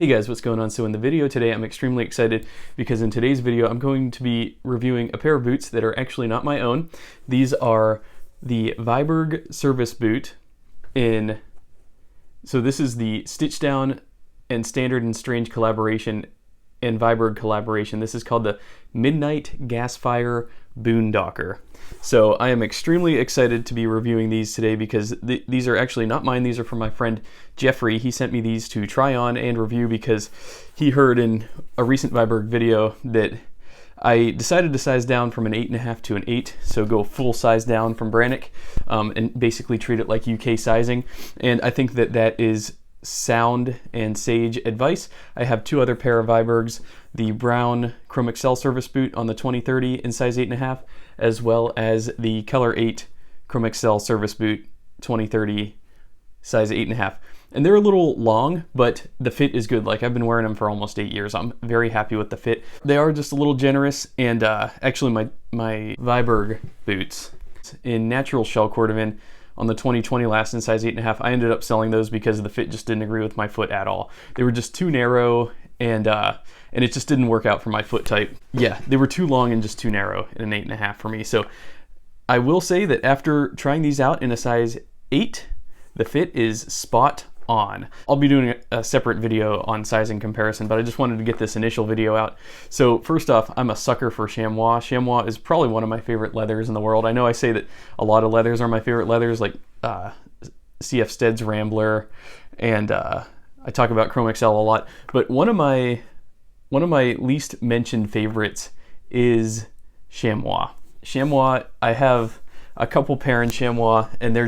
Hey guys, what's going on? So in the video today, I'm extremely excited because in today's video, I'm going to be reviewing a pair of boots that are actually not my own. These are the Viberg Service Boot so this is the Stitchdown and Standard and Strange collaboration and Viberg collaboration. This is called the Midnight Gasfire Boondocker. So I am extremely excited to be reviewing these today because these are actually not mine. These are from my friend Jeffrey. He sent me these to try on and review because he heard in a recent Viberg video that I decided to size down from an 8.5 to an 8, so go full size down from Brannock and basically treat it like UK sizing. And I think that that is sound and sage advice. I have two other pair of Vibergs, the brown Chrome Excel service boot on the 2030 in size 8.5, as well as the Color 8 Chrome Excel service boot 2030 size 8.5. And they're a little long, but the fit is good. Like, I've been wearing them for almost 8 years. I'm very happy with the fit. They are just a little generous, and actually my Viberg boots in natural shell cordovan on the 2020 last in size 8.5, I ended up selling those because the fit just didn't agree with my foot at all. They were just too narrow, and it just didn't work out for my foot type. Yeah, they were too long and just too narrow in an 8.5 for me. So I will say that after trying these out in a size 8, the fit is spot on. I'll be doing a separate video on sizing comparison, but I just wanted to get this initial video out. So first off, I'm a sucker for chamois. Chamois is probably one of my favorite leathers in the world. I know I say that a lot of leathers are my favorite leathers, like CF Stead's Rambler, and I talk about Chrome XL a lot, but one of my least mentioned favorites is chamois. Chamois, I have a couple pair in chamois, and they're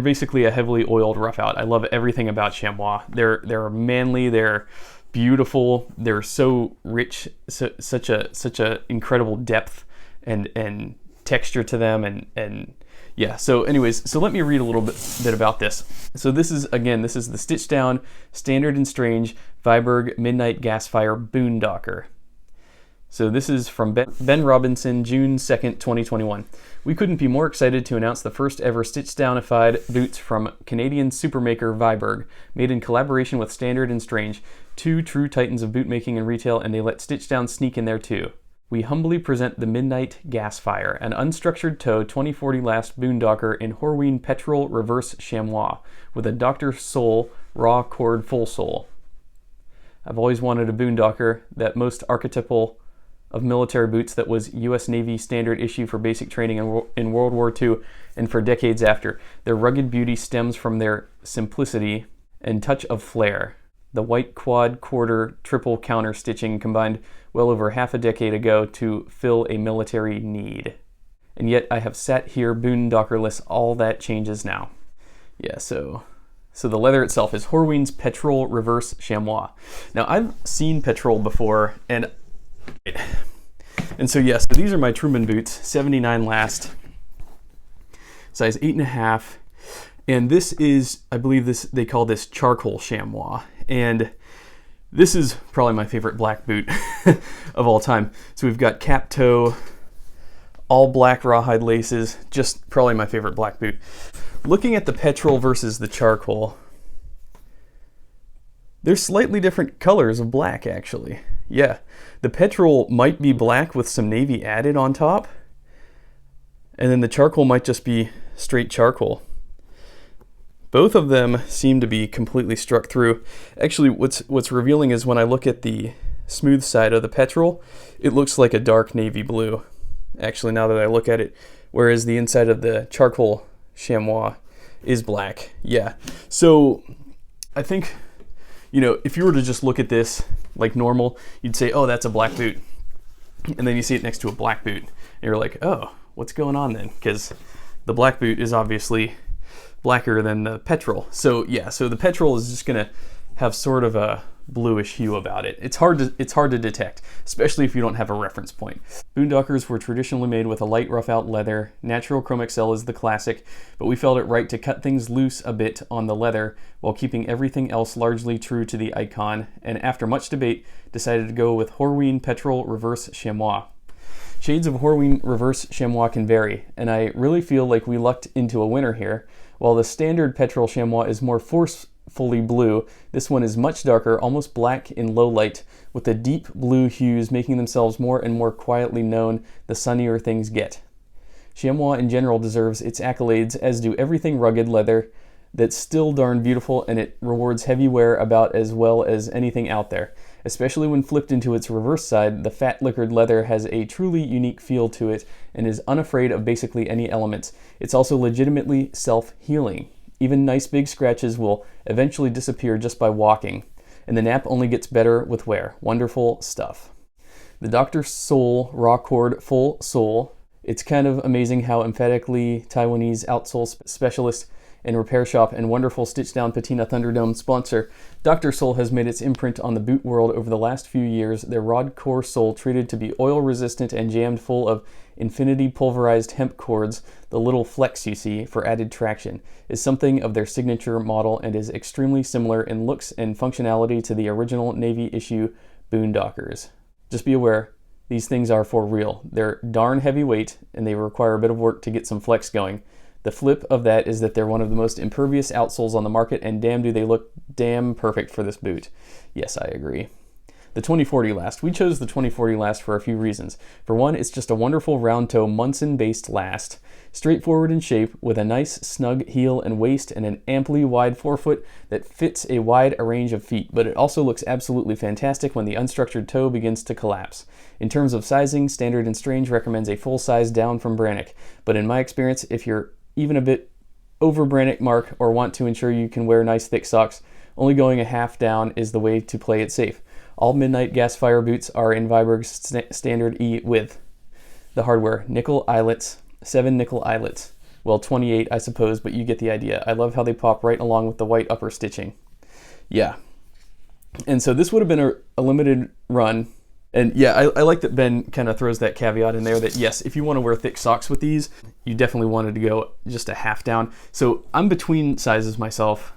basically a heavily oiled rough out. I love everything about chamois. They're manly, they're beautiful, they're so rich, such a incredible depth and texture to them, and yeah. So anyways, so let me read a little bit about this. So this is the Stitchdown Standard and Strange Viberg Midnight Gasfire Boondocker. So this is from Ben Robinson, June 2nd, 2021. We couldn't be more excited to announce the first ever Stitchdownified boots from Canadian supermaker Viberg, made in collaboration with Standard and Strange, two true titans of bootmaking and retail, and they let Stitchdown sneak in there too. We humbly present the Midnight Gasfire, an unstructured toe 2040 last Boondocker in Horween Petrol Reverse Chamois, with a Dr. Sole raw cord full sole. I've always wanted a Boondocker, that most archetypal of military boots that was U.S. Navy standard issue for basic training in World War II and for decades after. Their rugged beauty stems from their simplicity and touch of flair. The white quad, quarter, triple counter stitching combined well over half a decade ago to fill a military need. And yet I have sat here boondockerless. All that changes now. Yeah, so the leather itself is Horween's Petrol Reverse Chamois. Now, I've seen Petrol before, and so yes, so these are my Truman boots, 79 last, size 8.5, and this is, I believe they call this charcoal chamois, and this is probably my favorite black boot of all time. So we've got cap toe, all black rawhide laces, just probably my favorite black boot. Looking at the petrol versus the charcoal, there's slightly different colors of black, actually. Yeah, the petrol might be black with some navy added on top, and then the charcoal might just be straight charcoal. Both of them seem to be completely struck through. Actually, what's revealing is when I look at the smooth side of the petrol, it looks like a dark navy blue, actually, now that I look at it, whereas the inside of the charcoal chamois is black. Yeah, so I think, you know, if you were to just look at this like normal, you'd say, oh, that's a black boot. And then you see it next to a black boot, and you're like, oh, what's going on then? Because the black boot is obviously blacker than the petrol. So yeah, so the petrol is just gonna have sort of a bluish hue about it. It's hard to detect, especially if you don't have a reference point. Boondockers were traditionally made with a light rough out leather. Natural Chrome XL is the classic, but we felt it right to cut things loose a bit on the leather while keeping everything else largely true to the icon, and after much debate, decided to go with Horween Petrol Reverse Chamois. Shades of Horween Reverse Chamois can vary, and I really feel like we lucked into a winner here. While the standard Petrol Chamois is more fully blue. This one is much darker, almost black in low light, with the deep blue hues making themselves more and more quietly known the sunnier things get. Chamois in general deserves its accolades, as do everything rugged leather that's still darn beautiful, and it rewards heavy wear about as well as anything out there. Especially when flipped into its reverse side, the fat liquored leather has a truly unique feel to it and is unafraid of basically any elements. It's also legitimately self-healing. Even nice big scratches will eventually disappear just by walking, and the nap only gets better with wear. Wonderful stuff. The Dr. Sol Raw Cord Full Sole. It's kind of amazing how emphatically Taiwanese outsole specialist and repair shop and wonderful Stitchdown Patina Thunderdome sponsor, Dr. Sol has made its imprint on the boot world over the last few years. Their rod core sole, treated to be oil resistant and jammed full of infinity pulverized hemp cords, the little flex you see for added traction, is something of their signature model and is extremely similar in looks and functionality to the original Navy issue Boondockers. Just be aware, these things are for real. They're darn heavyweight and they require a bit of work to get some flex going. The flip of that is that they're one of the most impervious outsoles on the market, and damn do they look damn perfect for this boot. Yes, I agree. The 2040 last. We chose the 2040 last for a few reasons. For one, it's just a wonderful round toe Munson-based last, straightforward in shape, with a nice snug heel and waist and an amply wide forefoot that fits a wide range of feet, but it also looks absolutely fantastic when the unstructured toe begins to collapse. In terms of sizing, Standard and Strange recommends a full size down from Brannock, but in my experience, if you're even a bit over Brannock mark or want to ensure you can wear nice thick socks, only going a half down is the way to play it safe. All Midnight Gasfire boots are in Viberg's Standard E width. The hardware, nickel eyelets, 7 nickel eyelets. Well, 28 I suppose, but you get the idea. I love how they pop right along with the white upper stitching. Yeah. And so this would have been a limited run. And yeah, I like that Ben kind of throws that caveat in there that yes, if you want to wear thick socks with these, you definitely wanted to go just a half down. So I'm between sizes myself.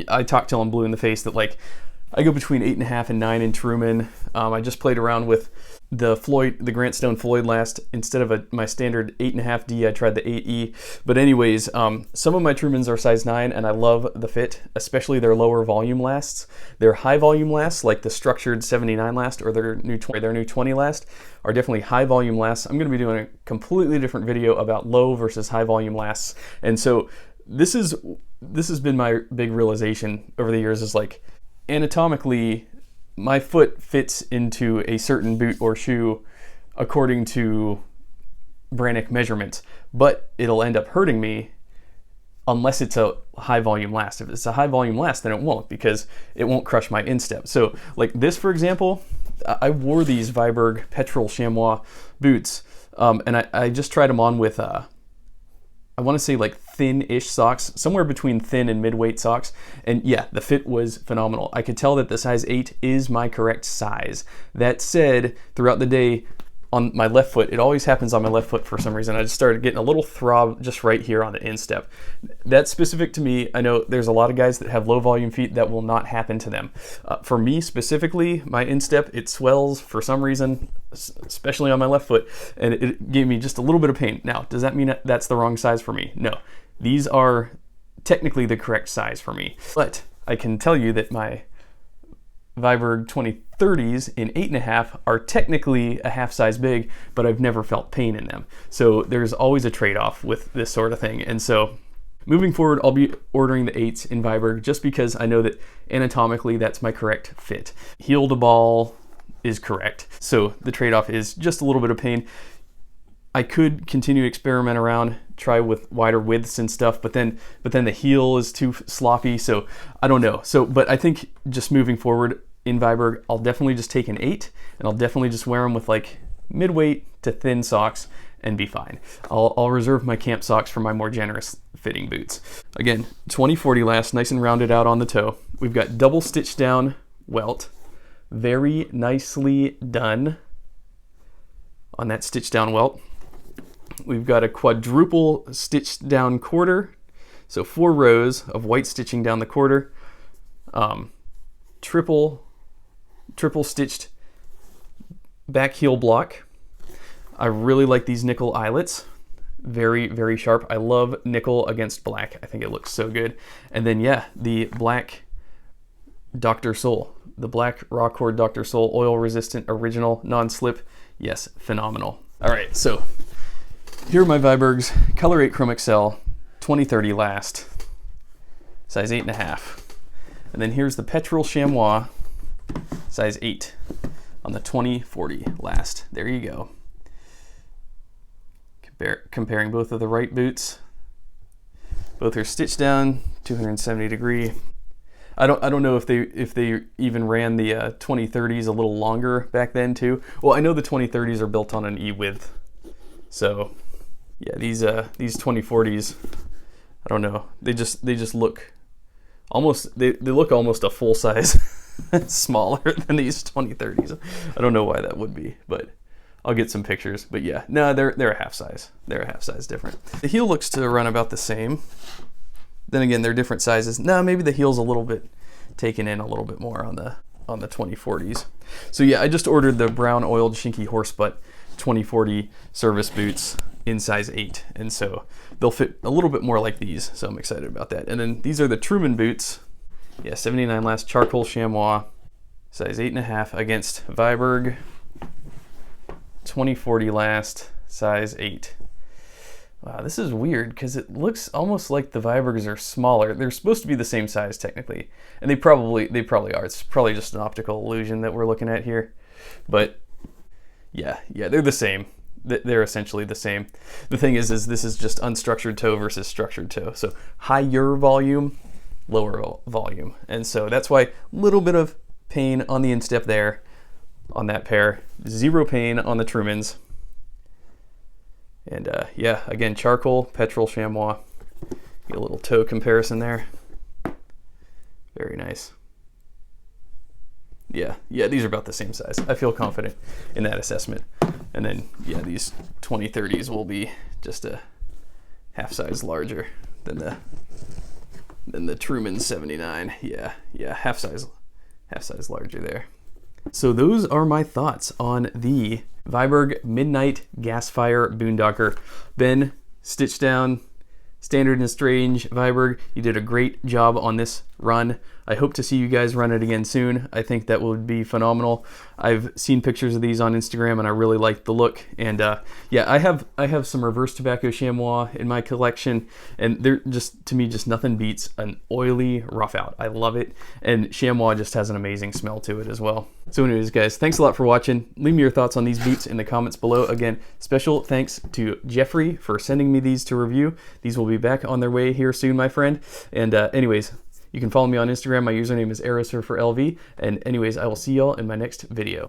I talked till I'm blue in the face that like I go between 8.5 and 9 in Truman. I just played around with the Grant Stone Floyd last. Instead of my standard 8.5D, I tried the 8E. But anyways, some of my Trumans are size 9 and I love the fit, especially their lower volume lasts. Their high volume lasts, like the structured 79 last or their new 20 last, are definitely high volume lasts. I'm going to be doing a completely different video about low versus high volume lasts. And so this has been my big realization over the years, is like, anatomically, my foot fits into a certain boot or shoe according to Brannock measurements, but it'll end up hurting me unless it's a high volume last. If it's a high volume last, then it won't, because it won't crush my instep. So like this, for example, I wore these Viberg Petrol Chamois boots, and I just tried them on with I want to say like thin-ish socks, somewhere between thin and mid-weight socks. And yeah, the fit was phenomenal. I could tell that the size 8 is my correct size. That said, throughout the day on my left foot, it always happens on my left foot for some reason, I just started getting a little throb just right here on the instep. That's specific to me. I know there's a lot of guys that have low volume feet that will not happen to them. For me specifically, my instep, it swells for some reason, especially on my left foot, and it gave me just a little bit of pain. Now, does that mean that's the wrong size for me? No. These are technically the correct size for me. But I can tell you that my Viberg 2030s in 8.5 are technically a half size big, but I've never felt pain in them. So there's always a trade-off with this sort of thing. And so moving forward, I'll be ordering the 8s in Viberg just because I know that anatomically that's my correct fit. Heel to ball is correct. So the trade-off is just a little bit of pain. I could continue to experiment around, try with wider widths and stuff, but then the heel is too sloppy, so I don't know. So, but I think just moving forward in Viberg, I'll definitely just take an 8, and I'll definitely just wear them with like mid-weight to thin socks and be fine. I'll reserve my camp socks for my more generous fitting boots. Again, 2040 last, nice and rounded out on the toe. We've got double stitch down welt, very nicely done on that stitch down welt. We've got a quadruple stitched down quarter, so 4 rows of white stitching down the quarter, triple stitched back heel block. I really like these nickel eyelets, very, very sharp. I love nickel against black. I think it looks so good. And then yeah, the black Dr. Soul. The black raw cord Dr. Soul, oil resistant, original, non-slip. Yes, phenomenal. All right, so here are my Vibergs, color 8 Chrome XL, 2030 last, size 8.5. And then here's the Petrol Chamois, size 8 on the 2040 last. There you go. Comparing both of the right boots. Both are stitched down, 270 degree. I don't know if they even ran the 2030s a little longer back then too. Well, I know the 2030s are built on an E-width. So yeah, these 2040s, I don't know. They just look almost they look almost a full size smaller than these 2030s. I don't know why that would be, but I'll get some pictures. But yeah, no, they're a half size. They're a half size different. The heel looks to run about the same. Then again, they're different sizes. No, maybe the heel's a little bit taken in a little bit more on the 2040s. So yeah, I just ordered the brown oiled Shinky Horsebutt 2040 service boots in size 8, and so they'll fit a little bit more like these. So I'm excited about that. And then these are the Truman boots. Yeah, 79 last charcoal chamois, size 8.5 against Viberg 2040 last, size 8. Wow, this is weird because it looks almost like the Vibergs are smaller. They're supposed to be the same size technically, and they probably are. It's probably just an optical illusion that we're looking at here. But yeah, they're the same. They're essentially the same. The thing is this is just unstructured toe versus structured toe. So higher volume, lower volume, and so that's why a little bit of pain on the instep there on that pair. Zero pain on the Trumans. And yeah, again, charcoal, petrol chamois. Get a little toe comparison there. Very nice. Yeah, these are about the same size. I feel confident in that assessment. And then, yeah, these 2030s will be just a half size larger than the Truman 79. Yeah, half size larger there. So those are my thoughts on the Viberg Midnight Gasfire Boondocker. Ben, Stitchdown, Standard and Strange, Viberg, you did a great job on this run. I hope to see you guys run it again soon. I think that would be phenomenal. I've seen pictures of these on Instagram and I really like the look. And yeah, I have some reverse tobacco chamois in my collection, and they're just, to me, just nothing beats an oily rough out. I love it, and chamois just has an amazing smell to it as well. So anyways, guys, thanks a lot for watching. Leave me your thoughts on these boots in the comments below. Again, special thanks to Jeffrey for sending me these to review. These will be back on their way here soon, my friend. And anyways, you can follow me on Instagram. My username is AeroSurferLV. And anyways, I will see y'all in my next video.